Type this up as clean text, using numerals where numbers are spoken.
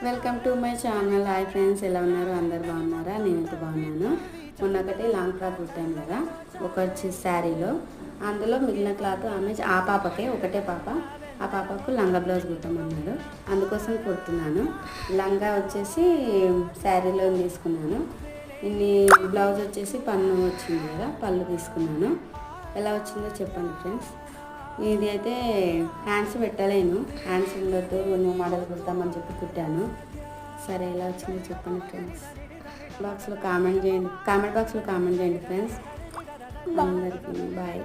Welcome to my channel. Hi friends, ఎలా ఉన్నారు? అందరు బాగున్నారా? నేనైతే బాగున్నాను. మొన్న ఒకటి లాంగ్ ఫ్రాక్ కుట్టాను కదా, ఒక శారీలో. అందులో మిగిలిన క్లాత్ ఆమె ఆ పాపకే, ఒకటే పాప, ఆ పాపకు లంగా బ్లౌజ్ కుట్టమన్నాడు. అందుకోసం కుడుతున్నాను. లంగా వచ్చేసి శారీలో తీసుకున్నాను. ఇన్ని బ్లౌజ్ వచ్చేసి పన్ను వచ్చింది కదా, పళ్ళు తీసుకున్నాను. ఎలా వచ్చిందో చెప్పండి ఫ్రెండ్స్. ఇది అయితే హ్యాండ్స్ పెట్టలేను, హ్యాండ్స్ ఉండొద్దు, నువ్వు మోడల్ కుడతామని చెప్పి కుట్టాను. సరే, ఎలా వచ్చిందో చెప్పండి ఫ్రెండ్స్. కామెంట్ బాక్స్లో కామెంట్ చేయండి ఫ్రెండ్స్. అందరికీ బాయ్.